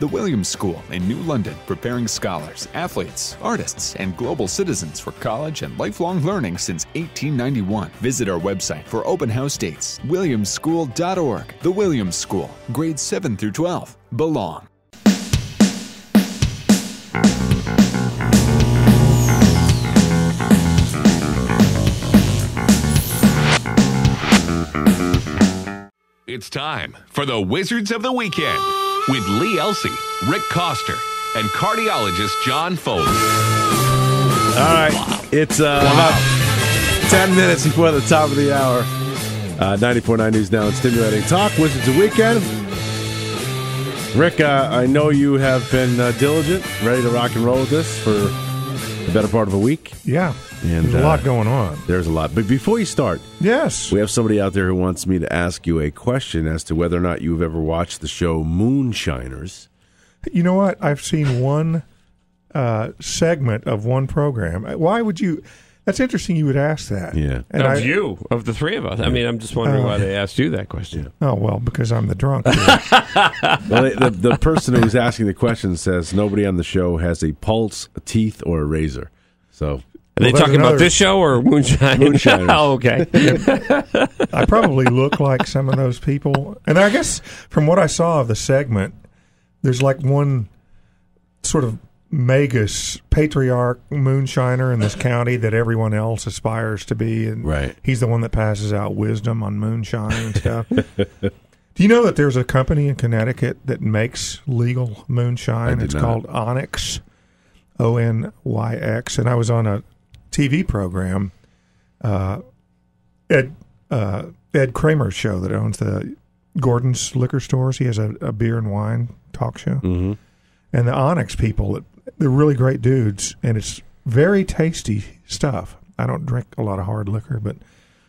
The Williams School in New London, preparing scholars, athletes, artists, and global citizens for college and lifelong learning since 1891. Visit our website for open house dates, williamsschool.org. The Williams School, grades 7 through 12. Belong. It's time for the Wizards of the Weekend with Lee Elci, Rick Koster, and cardiologist John Foley. All right, it's about 10 minutes before the top of the hour. 94.9 News Now and Stimulating Talk, Wizards of the Weekend. Rick, I know you have been diligent, ready to rock and roll with this for the better part of a week. Yeah, and there's a lot going on. There's a lot. But before you start, yes, we have somebody out there who wants me to ask you a question as to whether or not you've ever watched the show Moonshiners. You know what? I've seen one segment of one program. Why would you? That's interesting you would ask that. Yeah. And of the three of us. I mean, I'm just wondering why they asked you that question. Yeah. Oh, well, because I'm the drunk. Well, the person who's asking the question says nobody on the show has a pulse, a teeth, or a razor. So, are they talking about this show or Moonshine? Moonshiners. Oh, okay. I probably look like some of those people. And I guess from what I saw of the segment, there's like one sort of Magus patriarch moonshiner in this county that everyone else aspires to be, and right. He's the one that passes out wisdom on moonshine and stuff. Do you know that there's a company in Connecticut that makes legal moonshine? It's called Onyx, Onyx, and I was on a TV program, Ed Kramer's show that owns the Gordon's liquor stores. He has a beer and wine talk show, and the Onyx people, they're really great dudes, and it's very tasty stuff. I don't drink a lot of hard liquor, but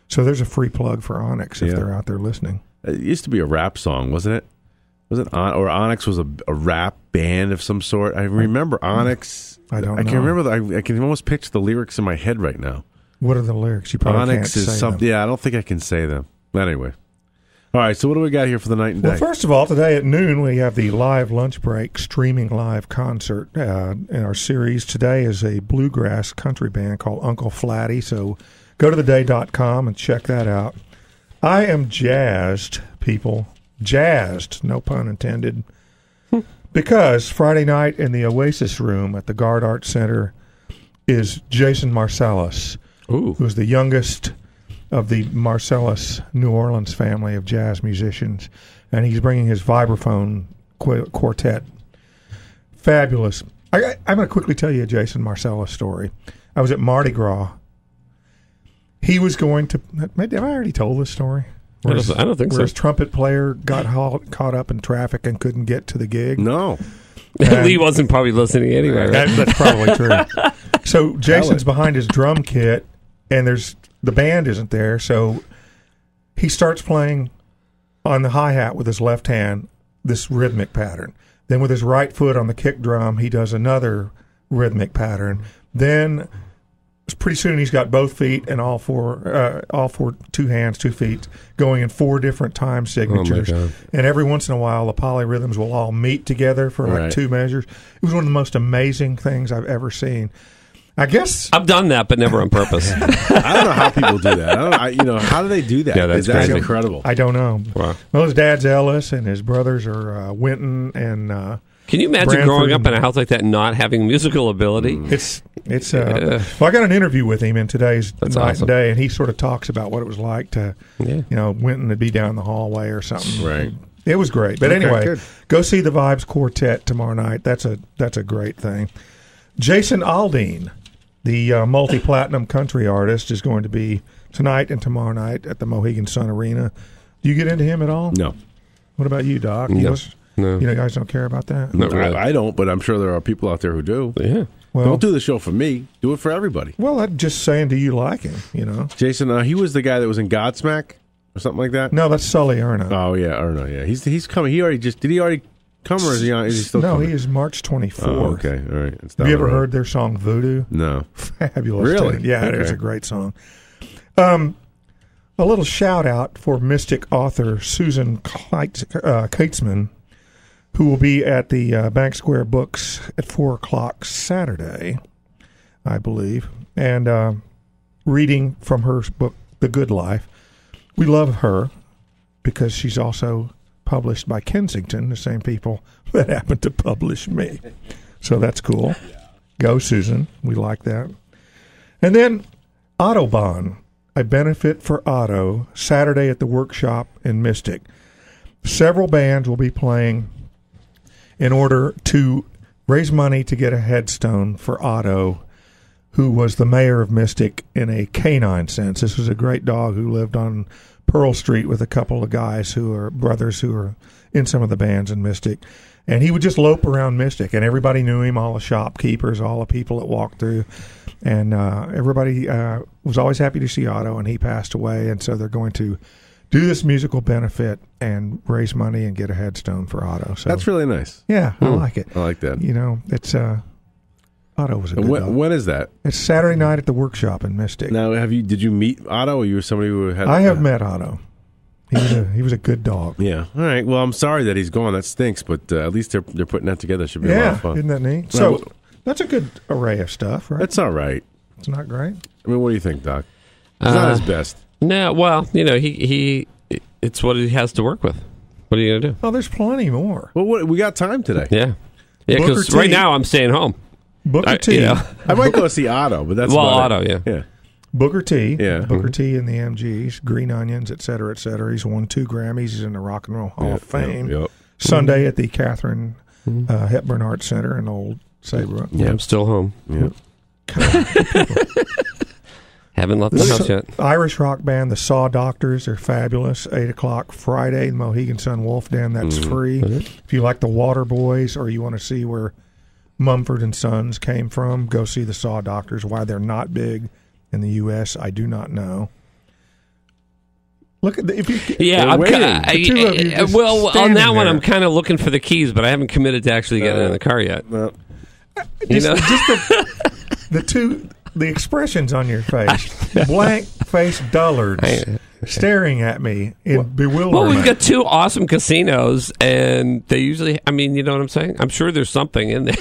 so there's a free plug for Onyx if they're out there listening. It used to be a rap song, wasn't it? Or Onyx was a rap band of some sort. I remember Onyx. I don't know. I can remember. I can almost picture the lyrics in my head right now. What are the lyrics? You probably Onyx can't is say something. them. Yeah, I don't think I can say them. But anyway. All right, so what do we got here for the night and day? Well, first of all, today at noon we have the live lunch break streaming live concert in our series. Today is a bluegrass country band called Uncle Flatty, so go to theday.com and check that out. I am jazzed, people. Jazzed, no pun intended, because Friday night in the Oasis Room at the Gard Arts Center is Jason Marcellus, who's the youngest of the Marcellus New Orleans family of jazz musicians, and he's bringing his vibraphone quartet. Fabulous. I'm going to quickly tell you a Jason Marcellus story. I was at Mardi Gras. He was going to... Have I already told this story? I don't think so. Where his trumpet player got caught up in traffic and couldn't get to the gig. No. Lee wasn't probably listening anyway. Right? That's probably true. So Jason's behind his drum kit, and the band isn't there, so he starts playing on the hi-hat with his left hand, this rhythmic pattern. Then with his right foot on the kick drum, he does another rhythmic pattern. Then pretty soon he's got both feet and all four, 2 hands, 2 feet, going in 4 different time signatures. Oh my God. And every once in a while, the polyrhythms will all meet together for like 2 measures. It was one of the most amazing things I've ever seen. I guess I've done that, but never on purpose. I don't know how people do that. How do they do that? Yeah, that's That's crazy. incredible. I don't know. Wow. Well, his dad's Ellis, and his brothers are Winton and. Can you imagine Branford growing up in a house like that and not having musical ability? It's. Well, I got an interview with him in today's Night awesome. and Day, and he sort of talks about what it was like to, Winton to be down the hallway or something. Right. It was great. But anyway, good. go see the Vibes Quartet tomorrow night. That's a great thing. Jason Aldean, the multi-platinum country artist, is going to be tonight and tomorrow night at the Mohegan Sun Arena. Do you get into him at all? No. What about you, Doc? No. You know, guys don't care about that? Not really. I don't, but I'm sure there are people out there who do. Yeah. Well, Don't do the show for me. Do it for everybody. Well, I'm just saying, do you like him, Jason, he was the guy that was in Godsmack or something like that? No, that's Sully Erna. Oh, yeah, Erna, yeah. He's coming. Did he already come or is he still coming? No, he is March 24th. Oh, okay, all right. It's Have you ever heard their song Voodoo? No. Fabulous. Really? Tune. Yeah, Okay. it's a great song. A little shout out for mystic author Susan Kaitzman, who will be at the Bank Square Books at 4 o'clock Saturday, I believe, and reading from her book, The Good Life. We love her because she's also published by Kensington, the same people that happened to publish me. So that's cool. Go, Susan. We like that. And then Autobahn, a benefit for Auto, Saturday at the Workshop in Mystic. Several bands will be playing in order to raise money to get a headstone for Otto, who was the mayor of Mystic in a canine sense. This was a great dog who lived on Pearl Street with a couple of guys who are brothers who are in some of the bands in Mystic. And he would just lope around Mystic, and everybody knew him, all the shopkeepers, all the people that walked through. And everybody was always happy to see Otto, and he passed away. And so they're going to do this musical benefit and raise money and get a headstone for Otto. So that's really nice. Yeah, I like it. I like that. You know, it's Otto was a good dog. When is that? It's Saturday night at the Workshop in Mystic. Now, did you meet Otto, or you were somebody who had? I have met Otto. He was a good dog. Yeah. All right. Well, I'm sorry that he's gone. That stinks, but at least they're putting that together. Should be a lot of fun. Isn't that neat? So that's a good array of stuff, right? That's all right. It's not great. I mean, what do you think, Doc? It's not his best. No, well, you know, he it's what he has to work with. What are you gonna do? Oh, there's plenty more. Well, we got time today. Yeah, because right now I'm staying home. Booker T. You know. I might go see Otto, but that's Otto. Yeah. Booker T. Yeah. Booker T. and the MGs, Green Onions, et cetera, et cetera. He's won 2 Grammys. He's in the Rock and Roll Hall of Fame. Yep. Sunday at the Catherine Hepburn Arts Center in Old Saybrook. Yeah, I'm still home. Yeah. Haven't left the house yet. Irish rock band, the Saw Doctors, are fabulous. 8 o'clock Friday, Mohegan Sun Wolf Den. That's free. If you like the Water Boys or you want to see where Mumford and Sons came from, go see the Saw Doctors. Why they're not big in the U.S., I do not know. Look at the, if you, yeah. On that one, I'm kind of looking for the keys, but I haven't committed to actually getting in the car yet. The expressions on your face, blank face dullards, staring at me in bewilderment. Well, we've got 2 awesome casinos, and they usually, I mean, you know what I'm saying? I'm sure there's something in there.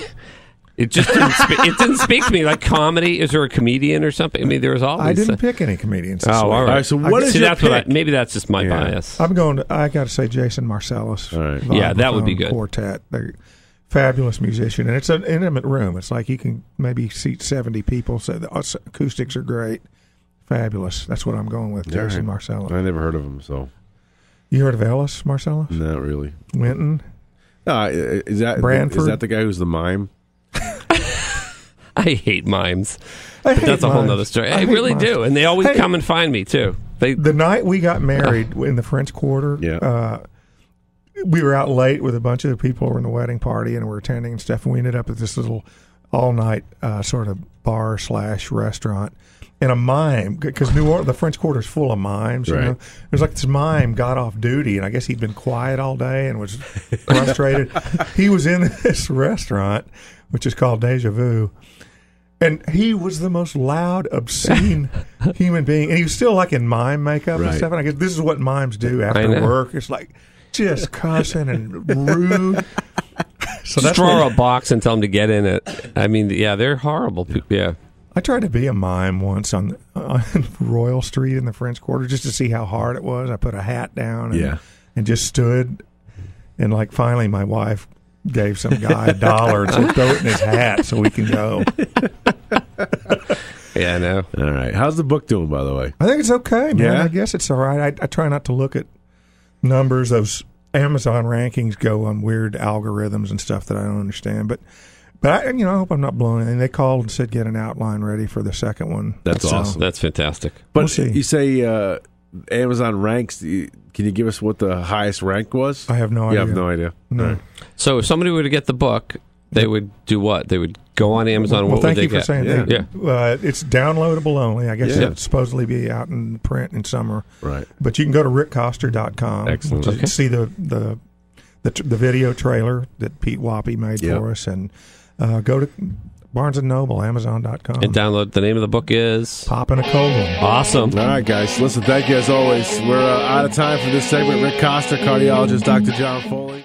It just didn't speak to me like comedy. Is there a comedian or something? I mean, there was all these. I didn't pick any comedians. All right. So what is your pick? Maybe that's just my bias. I'm going to. I got to say, Jason Marcellus. All right. Yeah, that would be good. Quartet. They're fabulous musician, and it's an intimate room. It's like you can maybe seat 70 people. So the acoustics are great. Fabulous. That's what I'm going with. Jason Marcellus. I never heard of him. So you heard of Ellis Marcellus? Not really. Winton. Is that Branford? Is that the guy who's the mime? I hate mimes. But that's a whole other story. I really do. And they always come and find me, too. The night we got married in the French Quarter, we were out late with a bunch of people over in the wedding party, and we were attending and stuff, and we ended up at this little all-night sort of bar/restaurant. And a mime, because the French Quarter is full of mimes. Right. You know? It was like this mime got off duty, and I guess he'd been quiet all day and was frustrated. He was in this restaurant, which is called Deja Vu, and he was the most loud, obscene human being. And he was still like in mime makeup and stuff. And I guess this is what mimes do after work. It's like just cussing and rude. So just draw a box and tell them to get in it. I mean, yeah, they're horrible people. Yeah. I tried to be a mime once on Royal Street in the French Quarter just to see how hard it was. I put a hat down and just stood. And like finally my wife gave some guy $1 and said, throw it in his hat so we can go. Yeah, I know. All right. How's the book doing, by the way? I think it's okay, man. Yeah? I guess it's all right. I try not to look at numbers. Those Amazon rankings go on weird algorithms and stuff that I don't understand. But I hope I'm not blowing anything. They called and said get an outline ready for the second one. That's awesome. That's fantastic. But we'll see. You say Amazon ranks. Can you give us what the highest rank was? I have no idea. You have no idea? No. Right. So if somebody were to get the book, they would do what? They would go on Amazon. Well, what thank would you they for get? saying that. It's downloadable only. I guess it'll supposedly be out in print in summer. Right. But you can go to rickkoster.com. Excellent. You can see the video trailer that Pete Wappy made for us, and go to Barnes & Noble, Amazon.com. And download. The name of the book is Poppin' a Cold. Awesome. All right, guys. Listen, thank you as always. We're out of time for this segment. Rick Koster, cardiologist, Dr. John Foley.